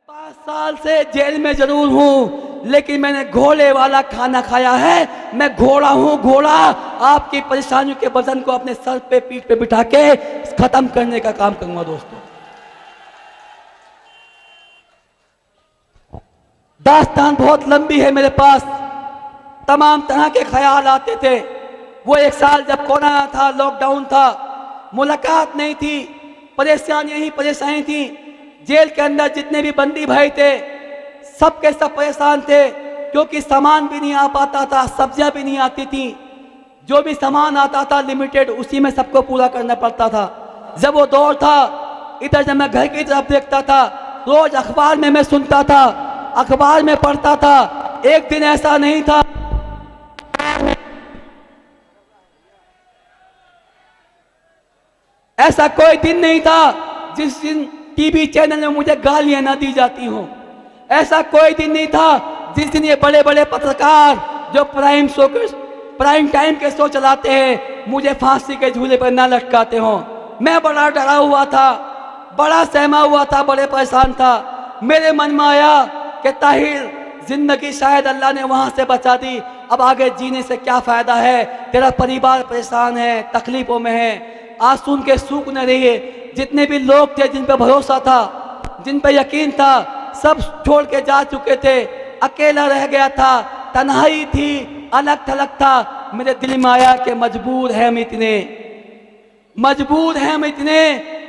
5 साल से जेल में जरूर हूं, लेकिन मैंने घोड़े वाला खाना खाया है। मैं घोड़ा हूं, घोड़ा। आपकी परेशानियों के वजन को अपने सर पे, पीठ पे बिठा के खत्म करने का काम करूंगा। दोस्तों, दास्तान बहुत लंबी है मेरे पास। तमाम तरह के ख्याल आते थे। वो एक साल जब कोरोना था, लॉकडाउन था, मुलाकात नहीं थी, परेशानियां ही परेशानी थी। जेल के अंदर जितने भी बंदी भाई थे, सब के सब परेशान थे, क्योंकि सामान भी नहीं आ पाता था, सब्जियां भी नहीं आती थी। जो भी सामान आता था लिमिटेड, उसी में सबको पूरा करना पड़ता था। जब वो दौर था, इधर जब मैं घर की तरफ देखता था, रोज अखबार में मैं सुनता था, अखबार में पढ़ता था। एक दिन ऐसा नहीं था, ऐसा कोई दिन नहीं था जिस दिन टीवी चैनल में मुझे गालियां ना दी जाती हों। ऐसा कोई दिन नहीं था जिस दिन ये बड़े बड़े पत्रकार जो प्राइम टाइम के शो चलाते हैं, मुझे फांसी के झूले पर ना लटकाते हों। मैं बड़ा डरा हुआ था, बड़ा सहमा हुआ था, बड़े परेशान था। मेरे मन में आया कि ताहिर, जिंदगी शायद अल्लाह ने वहां से बचा दी, अब आगे जीने से क्या फायदा है। तेरा परिवार परेशान है, तकलीफों में है। आज सुन के सूख न रही है। जितने भी लोग थे, जिन पे भरोसा था, जिन पे यकीन था, सब छोड़ के जा चुके थे। अकेला रह गया था, तन्हाई थी, अलग थलग था। मेरे दिल में आया कि मजबूर हैं हम इतने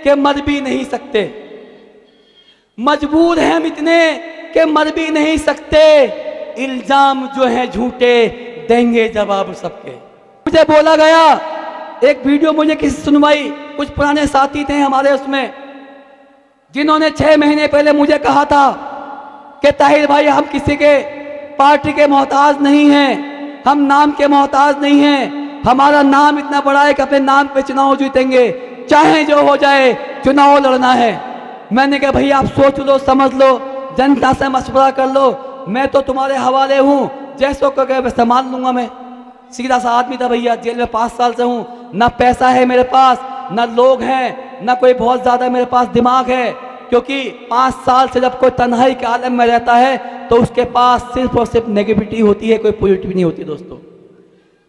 कि मर भी नहीं सकते। मजबूर हैं हम इतने कि मर भी नहीं सकते। इल्जाम जो हैं झूठे, देंगे जवाब सबके। मुझे बोला गया, एक वीडियो मुझे किसी सुनवाई, कुछ पुराने साथी थे हमारे उसमें, जिन्होंने 6 महीने पहले मुझे कहा था कि ताहिर भाई, हम किसी के पार्टी के मोहताज नहीं हैं, हम नाम के मोहताज नहीं हैं। हमारा नाम इतना बड़ा है कि अपने नाम पे चुनाव जीतेंगे, चाहे जो हो जाए, चुनाव लड़ना है। मैंने कहा भैया आप सोच लो, समझ लो, जनता से मशवरा कर लो, मैं तो तुम्हारे हवाले हूँ, जैसो को संभाल लूंगा। मैं सीधा सा आदमी था भैया, जेल में 5 साल से हूँ। ना पैसा है मेरे पास, ना लोग हैं, ना कोई बहुत ज़्यादा मेरे पास दिमाग है, क्योंकि 5 साल से जब कोई तन्हाई के आलम में रहता है तो उसके पास सिर्फ और सिर्फ नेगेटिविटी होती है, कोई पॉजिटिव नहीं होती। दोस्तों,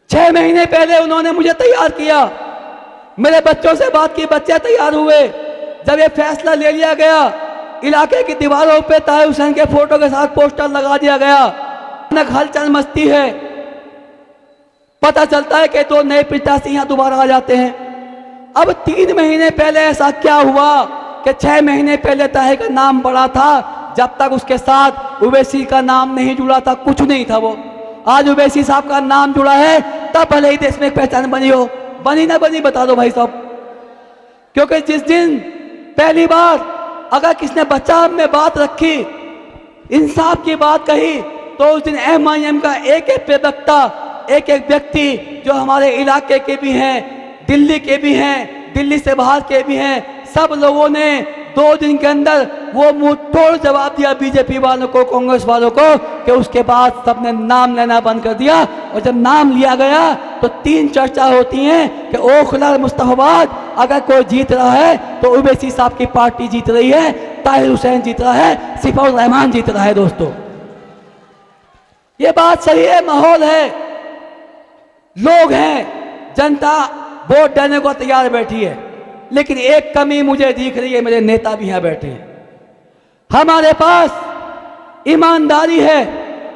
6 महीने पहले उन्होंने मुझे तैयार किया, मेरे बच्चों से बात की, बच्चे तैयार हुए। जब ये फैसला ले लिया गया, इलाके की दीवारों पे ताहिर हुसैन के फोटो के साथ पोस्टर लगा दिया गया। हलचल मस्ती है। पता चलता है कि 2 नए प्रत्याशी यहाँ दोबारा आ जाते हैं। अब 3 महीने पहले ऐसा क्या हुआ कि 6 महीने पहले ताहिर का नाम बड़ा था, जब तक उसके साथ उवैसी का नाम नहीं जुड़ा था, कुछ नहीं था वो। आज उवैसी साहब का नाम जुड़ा है, तब भले ही देश में एक पहचान बनी हो, बनी ना बनी बता दो भाई साहब। क्योंकि जिस दिन पहली बार अगर किसने बचाव में बात रखी, इंसाफ की बात कही, तो उस दिन MIM का एक एक प्रवक्ता, एक एक व्यक्ति जो हमारे इलाके के भी हैं, दिल्ली के भी हैं, दिल्ली से बाहर के भी हैं, सब लोगों ने 2 दिन के अंदर वो मुंह तोड़ जवाब दिया बीजेपी वालों को, कांग्रेस वालों को, कि उसके बाद सबने नाम लेना बंद कर दिया। और जब नाम लिया गया तो 3 चर्चा होती हैं कि ओखला मुस्तफाबाद, अगर कोई जीत रहा है तो उवैसी साहब की पार्टी जीत रही है, ताहिर हुसैन जीत रहा है, सिफाउर रहमान जीत रहा है। दोस्तों, ये बात सही है, माहौल है, लोग हैं, जनता वोट देने को तैयार बैठी है। लेकिन एक कमी मुझे दिख रही है, मेरे नेता भी यहां बैठे हैं। हमारे पास ईमानदारी है,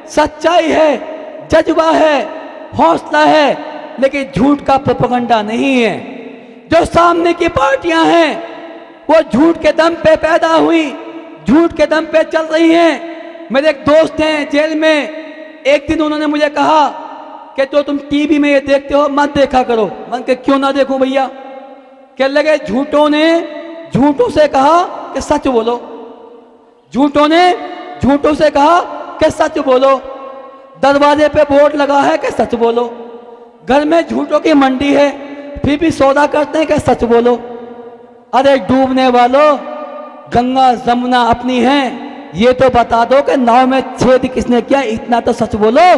सच्चाई है, जज्बा है, हौसला है, लेकिन झूठ का प्रोपेगेंडा नहीं है। जो सामने की पार्टियां हैं वो झूठ के दम पे पैदा हुई, झूठ के दम पे चल रही हैं। मेरे एक दोस्त हैं जेल में, एक दिन उन्होंने मुझे कहा कि जो तुम टीवी में ये देखते हो मत देखा करो। मैं कहा क्यों ना देखूं भैया? कह लगे झूठों ने झूठों से कहा कि सच बोलो, झूठों ने झूठों से कहा कि सच बोलो। दरवाजे पे बोर्ड लगा है कि सच बोलो। घर में झूठों की मंडी है, फिर भी सौदा करते हैं कि सच बोलो। अरे डूबने वालों, गंगा जमुना अपनी है, ये तो बता दो कि नाव में छेद किसने किया, इतना तो सच बोलो।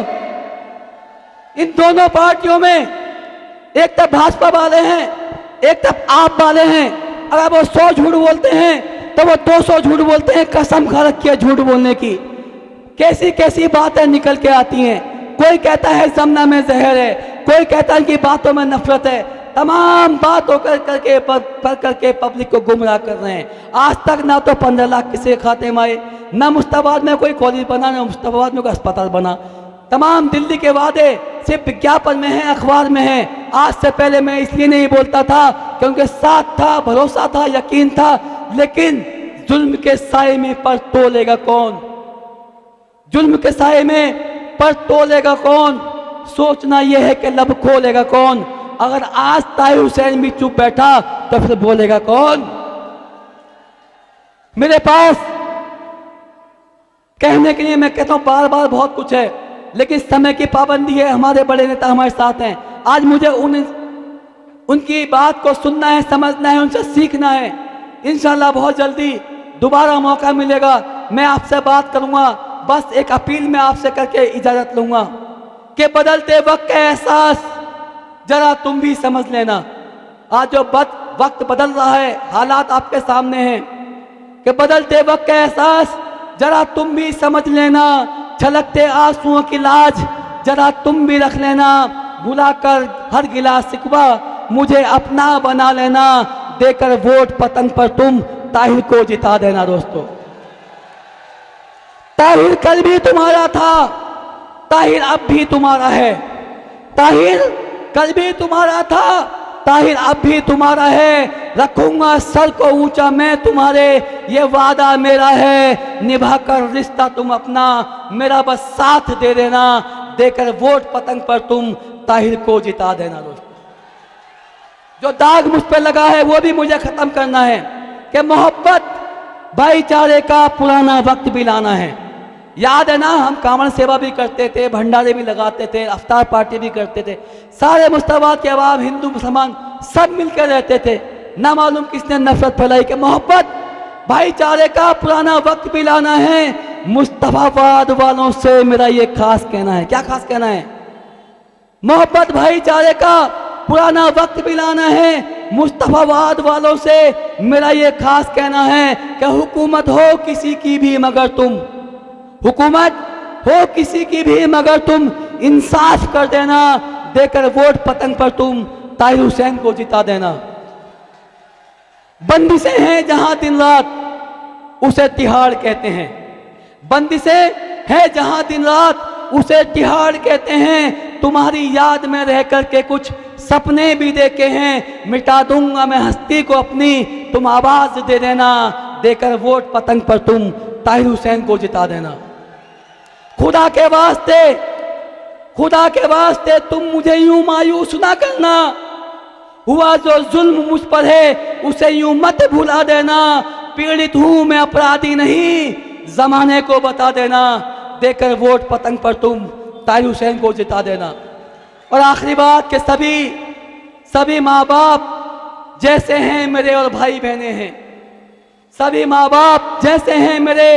इन दोनों पार्टियों में एक तरफ भाजपा वाले हैं, एक तरफ आप वाले हैं। अगर वो 100 झूठ बोलते हैं तो वो 200 झूठ बोलते हैं, कसम खा रखी है झूठ बोलने की। कैसी कैसी बातें निकल के आती हैं। कोई कहता है जमना में जहर है, कोई कहता है कि बातों में नफरत है। तमाम बातों करके पब्लिक को गुमराह कर रहे हैं। आज तक ना तो 15 लाख किसी खाते में आए, ना मुश्ताबाद में कोई कॉलेज बना, ना मुश्ताबाद में कोई अस्पताल बना। तमाम दिल्ली के वादे सिर्फ विज्ञापन में हैं, अखबार में हैं। आज से पहले मैं इसलिए नहीं बोलता था क्योंकि साथ था, भरोसा था, यकीन था। लेकिन जुल्म के साए में पर तोलेगा कौन? जुल्म के साए में पर तोलेगा कौन? सोचना यह है कि लब खोलेगा कौन? अगर आज ताहिर हुसैन भी चुप बैठा तो फिर बोलेगा कौन? मेरे पास कहने के लिए मैं कहता हूं बार बार बहुत कुछ है, लेकिन समय की पाबंदी है। हमारे बड़े नेता हमारे साथ हैं। आज मुझे उनकी बात को सुनना है, समझना है, उनसे सीखना है। इंशाल्लाह बहुत जल्दी दोबारा मौका मिलेगा, मैं आपसे बात करूंगा। बस एक अपील मैं आपसे करके इजाजत लूंगा कि बदलते वक्त का एहसास जरा तुम भी समझ लेना। आज जो वक्त बदल रहा है, हालात आपके सामने हैं कि बदलते वक्त का एहसास जरा तुम भी समझ लेना। छलकते आंसुओं की लाज जरा तुम भी रख लेना। भुलाकर हर गिला शिकवा मुझे अपना बना लेना। देकर वोट पतंग पर तुम ताहिर को जिता देना। दोस्तों, ताहिर कल भी तुम्हारा था, ताहिर अब भी तुम्हारा है। ताहिर कल भी तुम्हारा था, ताहिर अब भी तुम्हारा है। रखूंगा सर को ऊंचा मैं तुम्हारे, ये वादा मेरा है। निभाकर रिश्ता तुम अपना मेरा बस साथ दे देना। देकर वोट पतंग पर तुम ताहिर को जिता देना। दोस्तों, जो दाग मुझ पर लगा है वो भी मुझे खत्म करना है कि मोहब्बत भाईचारे का पुराना वक्त भी लाना है। याद है ना, हम कांवड़ सेवा भी करते थे, भंडारे भी लगाते थे, अफ्तार पार्टी भी करते थे। सारे मुस्ताबाद के अवाम, हिंदू मुसलमान सब मिलकर रहते थे। ना मालूम किसने नफरत फैलाई कि मोहब्बत भाईचारे का पुराना वक्त भी लाना है। मुस्तफाबाद वालों से मेरा ये खास कहना है। क्या खास कहना है? मोहब्बत भाईचारे का पुराना वक्त भी लाना है। मुस्तफाबाद वालों से मेरा ये खास कहना है कि हुकूमत हो किसी की भी मगर तुम, हुकूमत हो किसी की भी मगर तुम इंसाफ कर देना। देकर वोट पतंग पर तुम ताहिर हुसैन को जिता देना। बंदिशें हैं जहां दिन रात उसे तिहाड़ कहते हैं। बंदिशें हैं जहां दिन रात उसे तिहाड़ कहते हैं। तुम्हारी याद में रह करके कुछ सपने भी देखे हैं। मिटा दूंगा मैं हस्ती को अपनी, तुम आवाज दे देना। देकर वोट पतंग पर तुम ताहिर हुसैन को जिता देना। खुदा के वास्ते, खुदा के वास्ते तुम मुझे यूं मायूस ना करना। हुआ जो जुल्म मुझ पर है उसे यूं मत भुला देना। पीड़ित हूं मैं, अपराधी नहीं, जमाने को बता देना। देकर वोट पतंग पर तुम ताहिर हुसैन को जिता देना। और आखिरी बात कि सभी माँ बाप जैसे हैं मेरे और भाई बहने हैं। सभी माँ बाप जैसे हैं मेरे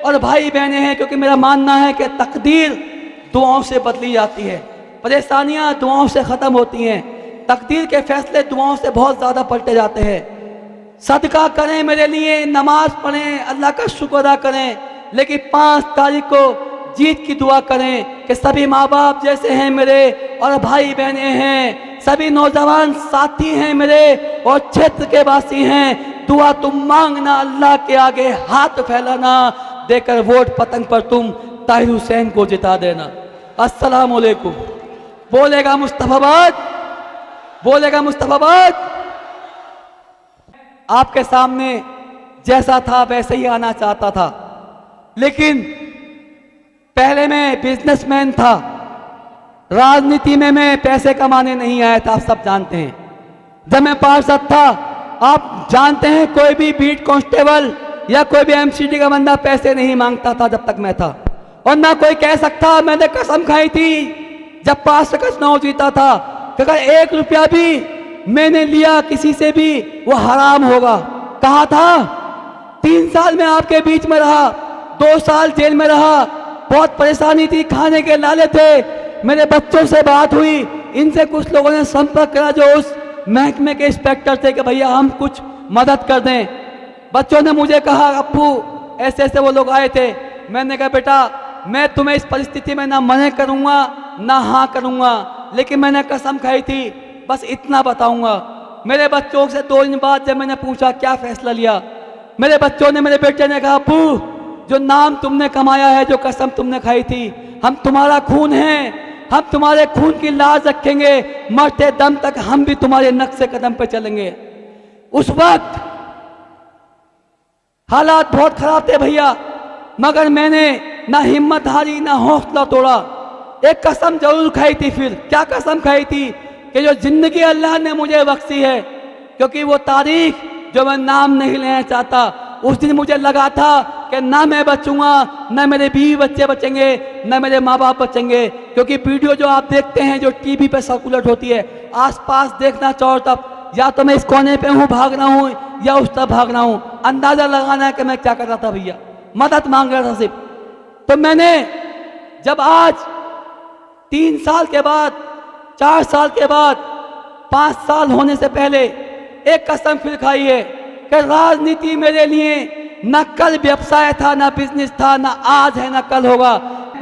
और भाई बहने हैं, क्योंकि मेरा मानना है कि तकदीर दुआओं से बदली जाती है। परेशानियां दुआओं से ख़त्म होती हैं। तकदीर के फैसले दुआओं से बहुत ज़्यादा पलटे जाते हैं। सदका करें मेरे लिए, नमाज पढ़ें, अल्लाह का शुक्र अदा करें, लेकिन 5 तारीख को जीत की दुआ करें कि सभी माँ बाप जैसे हैं मेरे और भाई बहने हैं। सभी नौजवान साथी हैं मेरे और क्षेत्र के वासी हैं। दुआ तुम मांगना, अल्लाह के आगे हाथ फैलाना। देकर वोट पतंग पर तुम ताहिर हुसैन को जिता देना। अस्सलाम वालेकुम। बोलेगा मुस्तफाबाद, बोलेगा मुस्तफाबाद। आपके सामने जैसा था वैसे ही आना चाहता था, लेकिन पहले मैं बिजनेसमैन था। राजनीति में मैं पैसे कमाने नहीं आया था, आप सब जानते हैं। जब मैं पार्षद था, आप जानते हैं, कोई भी बीट कांस्टेबल या कोई भी एमसीडी का बंदा पैसे नहीं मांगता था जब तक मैं था। और ना कोई कह सकता, मैंने कसम खाई थी जब पार्षद का चुनाव जीता था कि अगर 1 रुपया भी मैंने लिया किसी से भी वो हराम होगा। कहा था। 3 साल में आपके बीच में रहा, 2 साल जेल में रहा, बहुत परेशानी थी, खाने के लाले थे। मेरे बच्चों से बात हुई, इनसे कुछ लोगों ने संपर्क करा जो उस महकमे के इंस्पेक्टर थे कि भैया हम कुछ मदद कर दें। बच्चों ने मुझे कहा अप्पू ऐसे ऐसे वो लोग आए थे। मैंने कहा बेटा मैं तुम्हें इस परिस्थिति में ना मना करूंगा ना हाँ करूंगा, लेकिन मैंने कसम खाई थी बस इतना बताऊंगा। मेरे बच्चों से 2 दिन बाद जब मैंने पूछा क्या फैसला लिया, मेरे बच्चों ने, मेरे बेटे ने कहा अप्पू जो नाम तुमने कमाया है, जो कसम तुमने खाई थी, हम तुम्हारा खून हैं, हम तुम्हारे खून की लाज रखेंगे, मरते दम तक हम भी तुम्हारे नक्शे कदम पे चलेंगे। उस वक्त हालात बहुत खराब थे भैया, मगर मैंने ना हिम्मत हारी ना हौसला तोड़ा। एक कसम जरूर खाई थी। फिर क्या कसम खाई थी कि जो जिंदगी अल्लाह ने मुझे बख्शी है, क्योंकि वो तारीख जो मैं नाम नहीं लेना चाहता, उस दिन मुझे लगा था कि ना मैं बचूंगा, ना मेरे बीवी बच्चे बचेंगे, ना मेरे माँ बाप बचेंगे। क्योंकि वीडियो जो आप देखते हैं, जो टीवी पे सर्कुलेट होती है, आसपास देखना चारों तरफ, या तो मैं इस कोने पे हूँ भाग रहा हूँ या उस तरफ भाग रहा हूँ, अंदाजा लगाना है कि मैं क्या कर रहा था भैया, मदद मांग रहा था सिर्फ। तो मैंने जब आज 3 साल के बाद, 4 साल के बाद, 5 साल होने से पहले एक कसम फिर खाई है कि राजनीति मेरे लिए न कल व्यवसाय था, ना बिजनेस था, ना आज है ना कल होगा,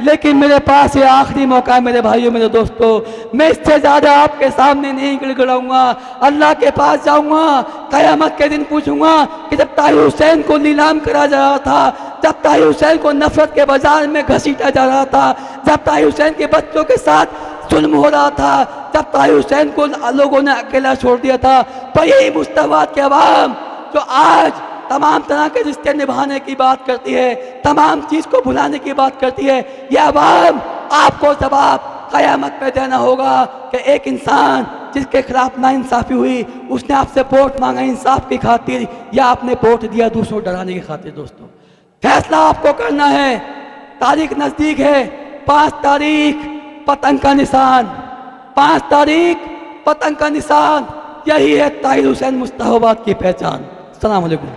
लेकिन मेरे पास ये आखिरी मौका है मेरे भाइयों, मेरे दोस्तों। मैं इससे ज्यादा आपके सामने नहीं गिड़गिड़ाऊंगा, अल्लाह के पास जाऊंगा, कयामत के दिन पूछूंगा कि जब ताहिर हुसैन को नीलाम करा जा रहा था, जब ताहिर हुसैन को नफरत के बाजार में घसीटा जा रहा था, जब ताहिर हुसैन के बच्चों के साथ जुल्म हो रहा था, जब ताहिर हुसैन को लोगों ने अकेला छोड़ दिया था, तो यही मुस्तफाबाद के अवाम जो आज तमाम तरह के रिश्ते निभाने की बात करती है, तमाम चीज को भुलाने की बात करती है, यह अवाम आपको जवाब कयामत पे देना होगा कि एक इंसान जिसके खिलाफ नाइंसाफी हुई, उसने आपसे वोट मांगा इंसाफ की खातिर, या आपने वोट दिया दूसरों डराने की खातिर। दोस्तों फैसला आपको करना है। तारीख नजदीक है, 5 तारीख पतंग का निशान, 5 तारीख पतंग का निशान, यही है ताहिर हुसैन मुस्तफाबाद की पहचान। अस्सलाम वालेकुम।